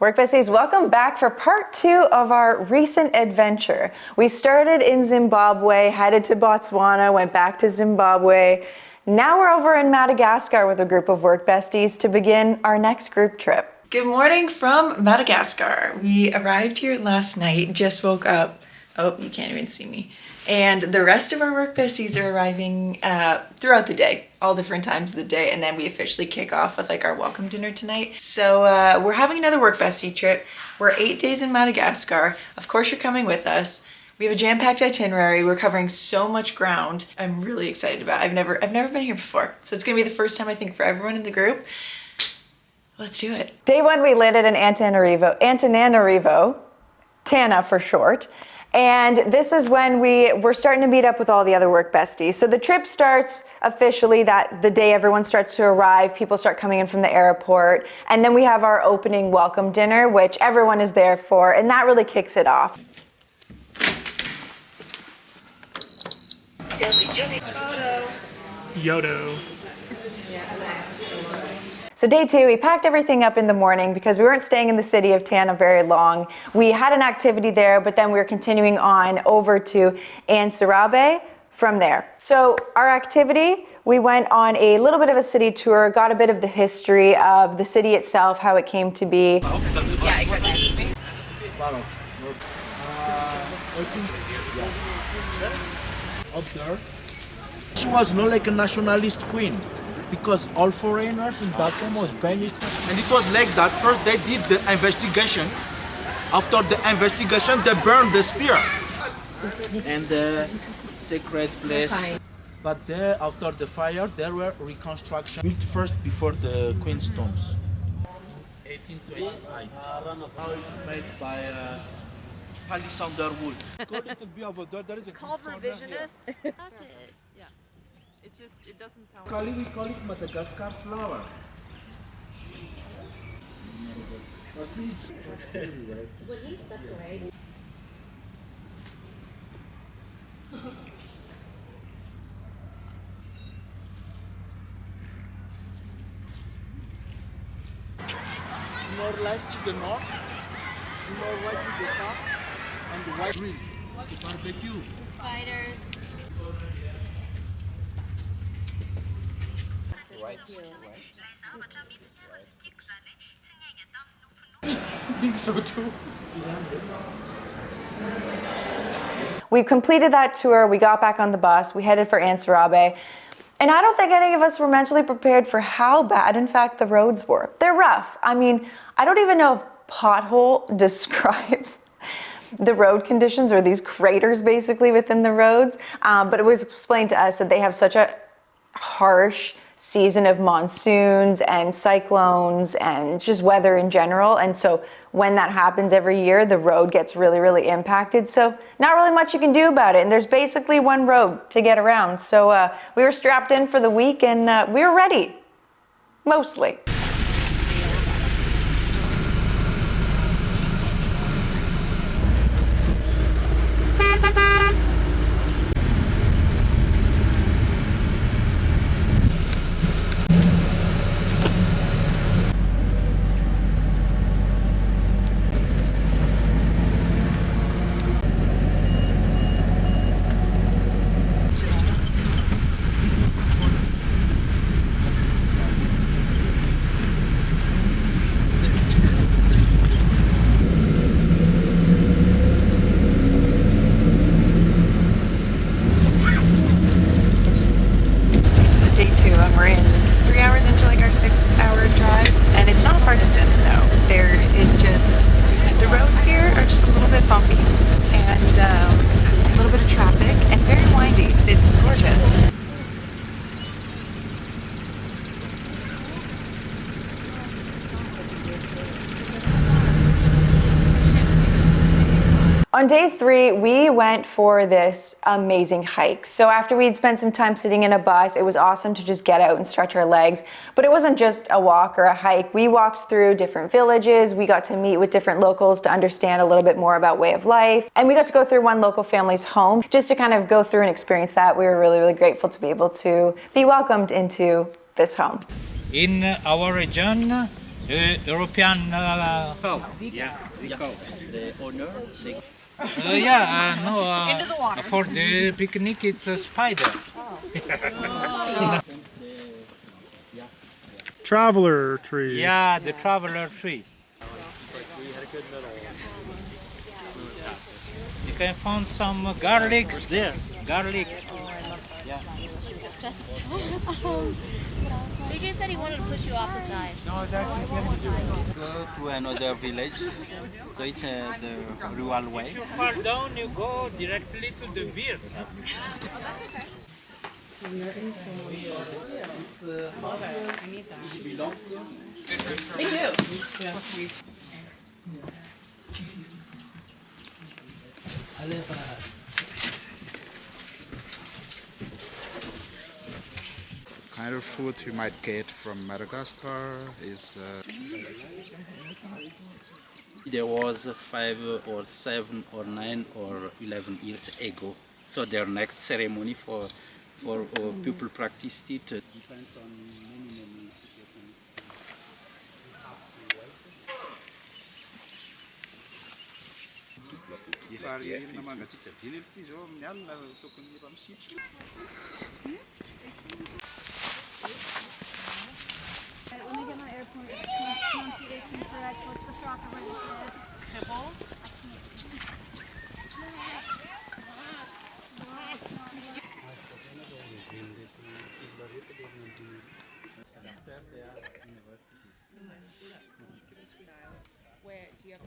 Work Besties, welcome back for part 2 of our recent adventure. We started in Zimbabwe, headed to Botswana, went back to Zimbabwe. Now we're over in Madagascar with a group of Work Besties to begin our next group trip. Good morning from Madagascar. We arrived here last night, just woke up. Oh, you can't even see me. And the rest of our Work Besties are arriving throughout the day, all different times of the day, and then we officially kick off with like our welcome dinner tonight. So we're having another Work Bestie trip. We're 8 days in Madagascar. Of course you're coming with us. We have a jam-packed itinerary. We're covering so much ground. I'm really excited about it. I've never been here before. So it's gonna be the first time I think for everyone in the group. Let's do it. Day 1 we landed in Antananarivo, Tana for short. And this is when we're starting to meet up with all the other Work Besties. So the trip starts officially the day everyone starts to arrive, people start coming in from the airport, and then we have our opening welcome dinner, which everyone is there for, and that really kicks it off. Yodo. So day 2, we packed everything up in the morning because we weren't staying in the city of Tana very long. We had an activity there, but then we were continuing on over to Ansarabe from there. So our activity, we went on a little bit of a city tour, got a bit of the history of the city itself, how it came to be. Yeah, exactly. Up there. She was not like a nationalist queen, because all foreigners in that time was banished. And it was like that. First they did the investigation. After the investigation, they burned the spear. And the sacred place. But there, after the fire, there were reconstruction. Built first before the Queen's tombs. 1828. Now it's made by Palisander wood. It's called revisionist. That's it. Yeah. It's just, it doesn't sound. We call it Madagascar flower. More light to the north, more white to the top, and the white green. The barbecue. Spiders. Right. I think so too. We completed that tour, we got back on the bus, we headed for Ansarabe. And I don't think any of us were mentally prepared for how bad, in fact, the roads were. They're rough. I mean, I don't even know if pothole describes the road conditions or these craters basically within the roads. But it was explained to us that they have such a harsh season of monsoons and cyclones and just weather in general. And so when that happens every year, the road gets really, really impacted. So not really much you can do about it. And there's basically one road to get around. So we were strapped in for the week and we were ready, mostly. On day 3, we went for this amazing hike. So after we'd spent some time sitting in a bus, it was awesome to just get out and stretch our legs. But it wasn't just a walk or a hike. We walked through different villages. We got to meet with different locals to understand a little bit more about way of life. And we got to go through one local family's home just to kind of go through and experience that. We were really, really grateful to be able to be welcomed into this home. In our region, European. Yeah, the owner. No. Into the water. For the picnic, it's a spider. Traveler tree. Yeah, the traveler tree. You can find some garlics there. Garlic. DJ said he wanted to push you off the side. Go to another village. So it's the rural way. If you fall down, you go directly to the beer. Me too. Kind of food you might get from Madagascar is There was 5 or 7 or 9 or 11 years ago. So their next ceremony for people practiced it. Depends on many situations. Let me get my airport pronunciation correct. What's the proper way to say it? Kibble. Where do you have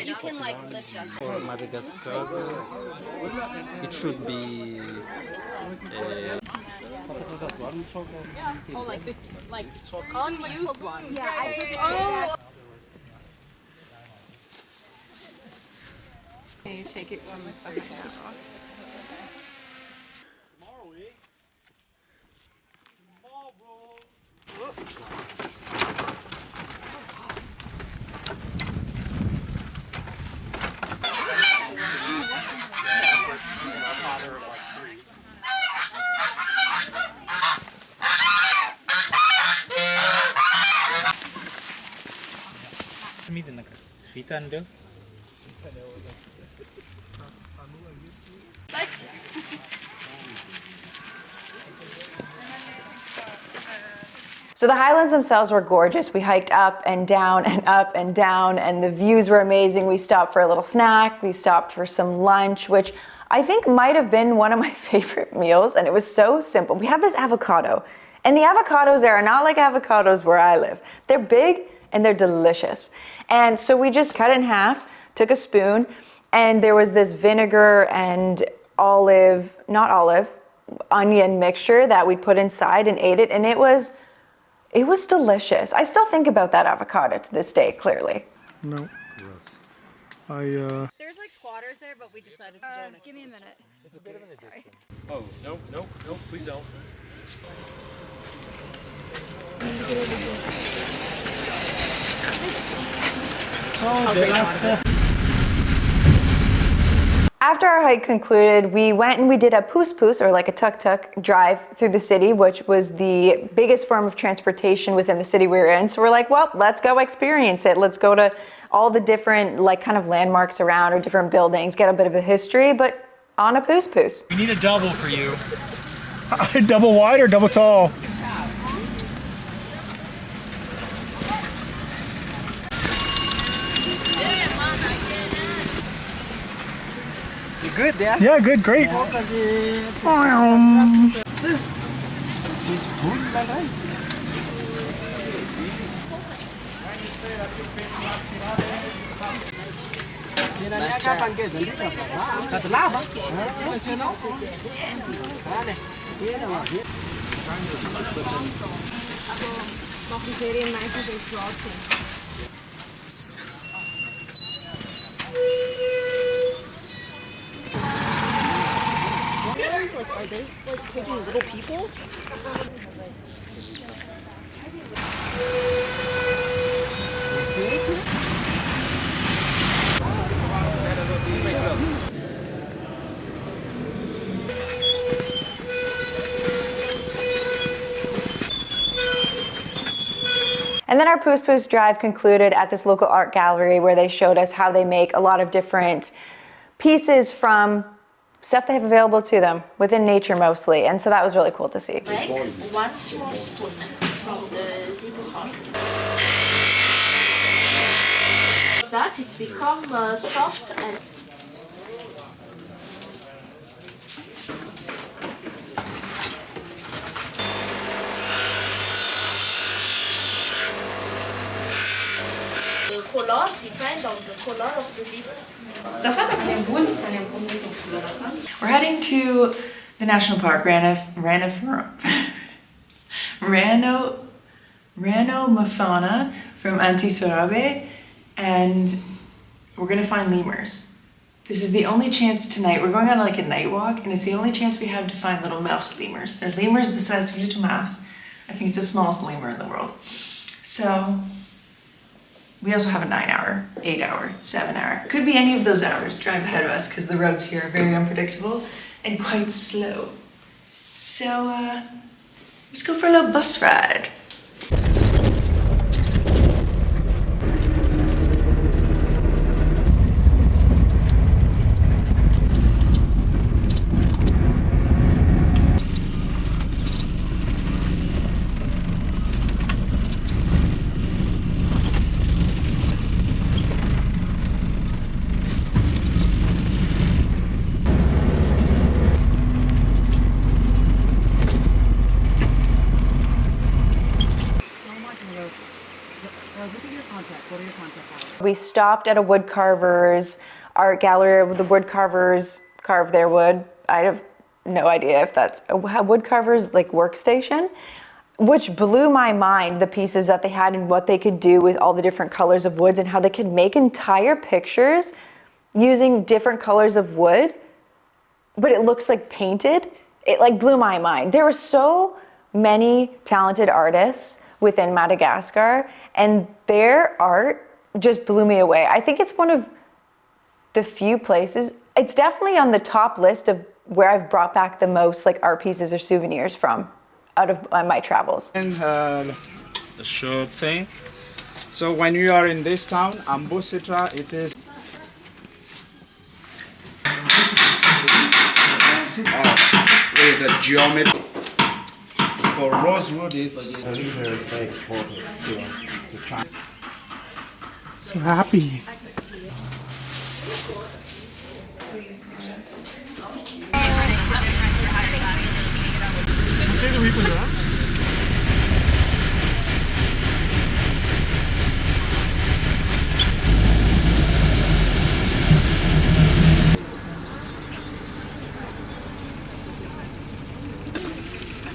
You can like lift us. For Madagascar, it should be. like unused one? Yeah, I took it. Oh. Can you take it from the camera? So the Highlands themselves were gorgeous. We hiked up and down and up and down, and the views were amazing. We stopped for a little snack. We stopped for some lunch, which I think might have been one of my favorite meals, and it was so simple. We had this avocado, and the avocados there are not like avocados where I live. They're big and they're delicious. And so we just cut it in half, took a spoon, and there was this vinegar and onion mixture that we put inside and ate it, and it was delicious. I still think about that avocado to this day, clearly. No. There's like squatters there, but we decided to go next. Give me a minute. It's a bit of an addiction. Oh, no, please don't. After our hike concluded, we went and we did a poos-poos, or like a tuk-tuk drive through the city, which was the biggest form of transportation within the city we were in. So we're like, well, let's go experience it. Let's go to all the different like kind of landmarks around or different buildings, get a bit of the history, but on a poos-poos. We need a double for you. Double wide or double tall? Good, yeah? Yeah, good, great. Are they like taking little people? And then our Poos Poos drive concluded at this local art gallery where they showed us how they make a lot of different pieces from stuff they have available to them within nature mostly. And so that was really cool to see. Make 1 small spoon from the zebra heart. That it becomes soft and the color depends on the color of the zebra. We're heading to the national park, Ranomafana from Antisarabe, and we're gonna find lemurs. This is the only chance tonight. We're going on like a night walk, and it's the only chance we have to find little mouse lemurs. They're lemurs the size of a little mouse. I think it's the smallest lemur in the world. So we also have a 9-hour, 8-hour, 7-hour. Could be any of those hours drive ahead of us because the roads here are very unpredictable and quite slow. So let's go for a little bus ride. We stopped at a woodcarver's art gallery where the woodcarvers carve their wood. I have no idea if that's a woodcarver's like workstation, which blew my mind, the pieces that they had and what they could do with all the different colors of woods and how they could make entire pictures using different colors of wood, but it looks like painted. It like blew my mind. There were so many talented artists within Madagascar, and their art just blew me away. I think it's one of the few places, it's definitely on the top list of where I've brought back the most like art pieces or souvenirs from out of my travels. And the short thing. So when you are in this town, Ambositra, it is with the geometry. For rosewood, it's exported to China. So happy.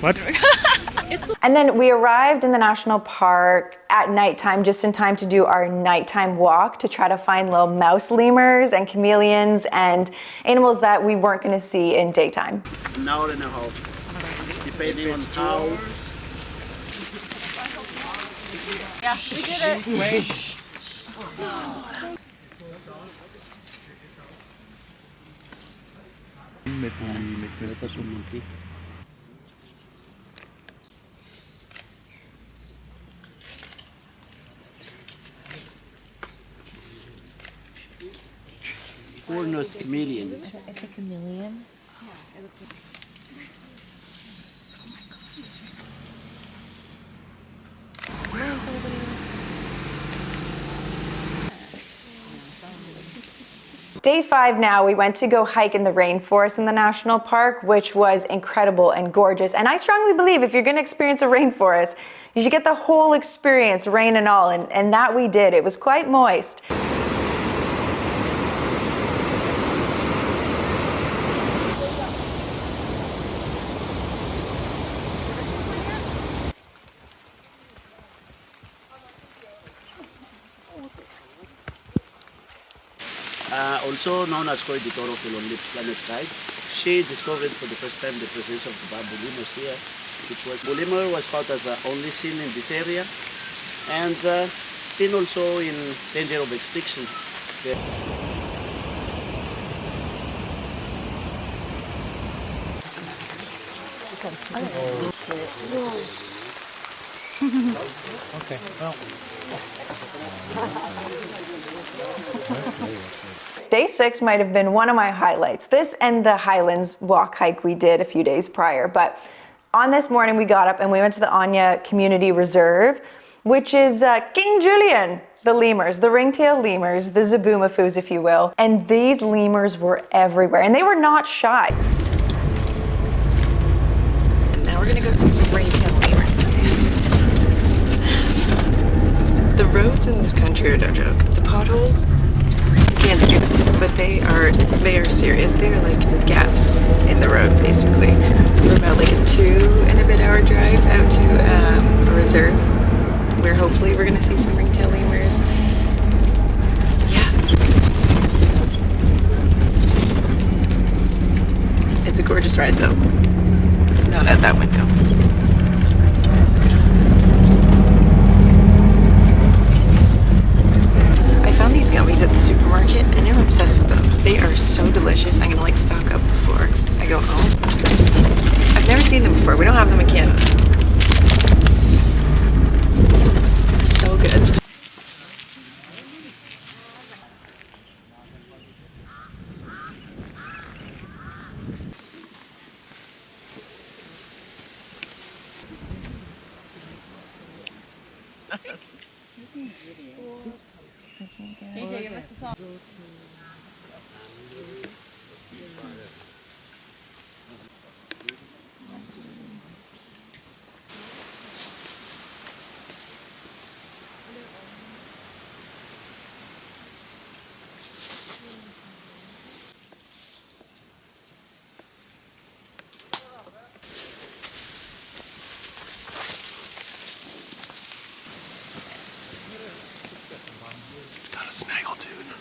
What? And then we arrived in the national park at nighttime, just in time to do our nighttime walk to try to find little mouse lemurs and chameleons and animals that we weren't going to see in daytime. An hour and a half, depending on how. Yeah, we did it. Hornless chameleon. It's a chameleon. Day 5 now, we went to go hike in the rainforest in the national park, which was incredible and gorgeous. And I strongly believe if you're going to experience a rainforest, you should get the whole experience, rain and all. And that we did. It was quite moist. Also known as Corridor of the Lonely Planet Guide, she discovered for the first time the presence of the bamboo lemurs here, which was lemur was found as only seen in this area, and seen also in danger of extinction. Okay, well. Day 6 might have been one of my highlights. This and the Highlands walk hike we did a few days prior. But on this morning we got up and we went to the Anya Community Reserve, which is King Julian, the lemurs, the ringtail lemurs, the zaboomafus if you will. And these lemurs were everywhere and they were not shy. And now we're gonna go see some ringtail lemur. The roads in this country are no joke. The potholes, you can't see them, but they are serious. They are like gaps in the road, basically. We're about like a 2-and-a-bit-hour drive out to a reserve where hopefully we're gonna see some ringtail lemurs. Yeah. It's a gorgeous ride though. Not out that window. I found these gummies at the supermarket and I'm obsessed with them. They are so delicious. I'm gonna like stock up before I go home. I've never seen them before. We don't have them in Canada. So good. It's got a snaggletooth.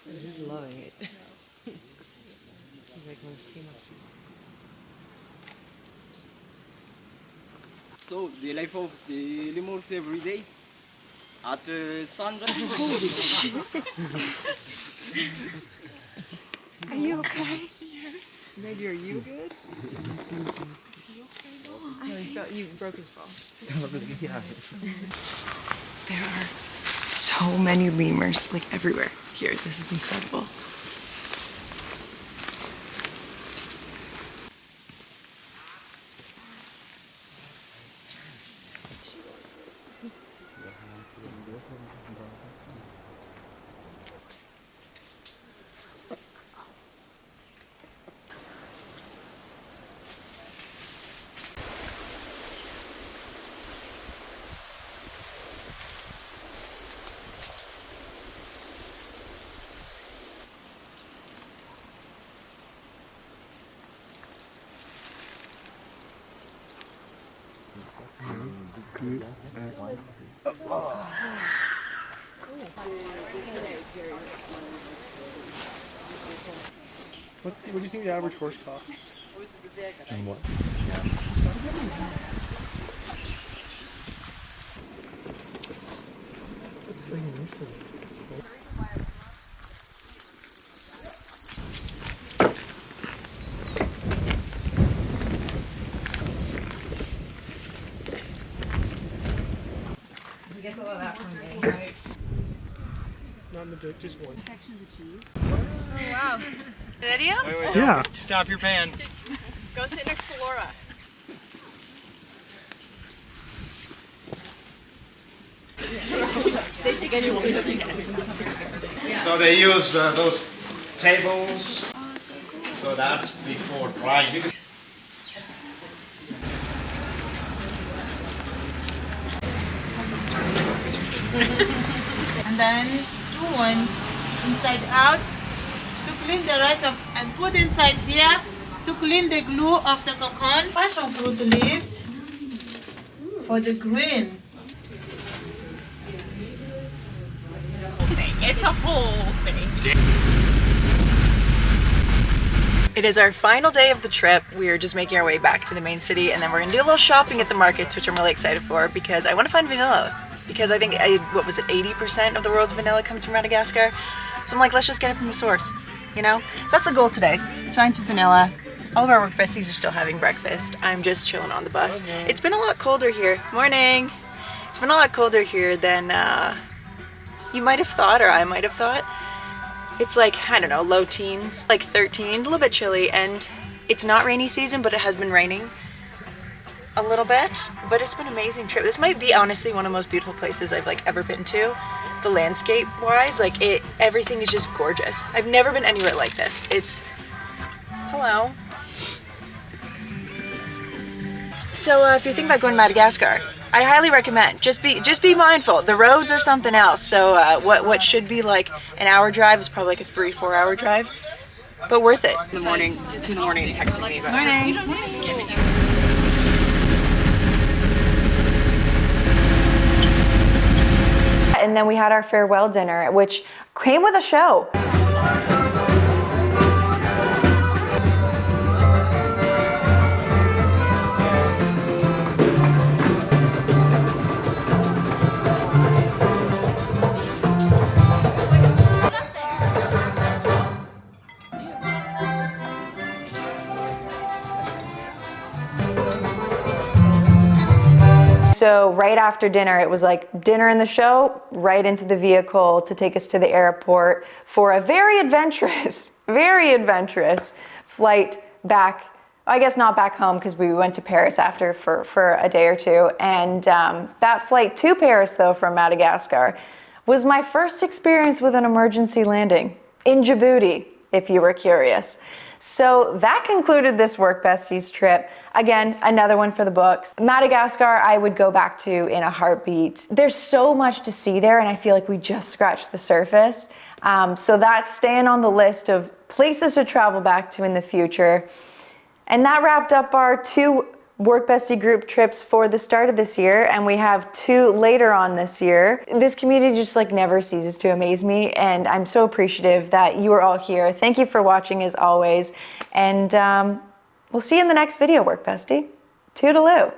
He's loving it. So the life of the lemurs every day at sunrise. Are you okay? Yes. Maybe are you good? No, he felt you broke his fall. Yeah. There are so many lemurs, like everywhere here. This is incredible. What do you think the average horse costs? And what? What's going on this for? He gets all of that from me, right? Not in the dick, just one. Oh, wow. Video? Yeah. Stop your pan. Go sit next to Laura. They take anyone. So they use those tables. So that's before drying. And then do one inside out to clean the rest of, and put inside here to clean the glue of the cocoon. Passion fruit leaves for the green. It's a whole thing. It is our final day of the trip. We are just making our way back to the main city, and then we're gonna do a little shopping at the markets, which I'm really excited for because I want to find vanilla. Because I think, what was it, 80% of the world's vanilla comes from Madagascar? So I'm like, let's just get it from the source, you know? So that's the goal today, find some vanilla. All of our work besties are still having breakfast. I'm just chilling on the bus. It's been a lot colder here. Morning! It's been a lot colder here than you might have thought, or I might have thought. It's like, I don't know, low teens, like 13, a little bit chilly, and it's not rainy season, but it has been raining a little bit, but it's been an amazing trip. This might be honestly one of the most beautiful places I've like ever been to. The landscape wise, like everything is just gorgeous. I've never been anywhere like this. It's, hello. So if you're thinking about going to Madagascar, I highly recommend, just be mindful. The roads are something else. So what should be like an hour drive is probably like a 3-4 hour drive, but worth it. In the morning, 2 in the morning, texting me about Morning. And then we had our farewell dinner, which came with a show. So right after dinner, it was like dinner and the show, right into the vehicle to take us to the airport for a very adventurous flight back. I guess not back home because we went to Paris after for a day or two. And that flight to Paris, though, from Madagascar, was my first experience with an emergency landing in Djibouti, if you were curious. So that concluded this Work Besties trip. Again, another one for the books. Madagascar, I would go back to in a heartbeat. There's so much to see there, and I feel like we just scratched the surface. So that's staying on the list of places to travel back to in the future. And that wrapped up our 2 Work Bestie group trips for the start of this year, and we have 2 later on this year. This community just like never ceases to amaze me, and I'm so appreciative that you are all here. Thank you for watching as always, and we'll see you in the next video, Work Bestie. Toodaloo.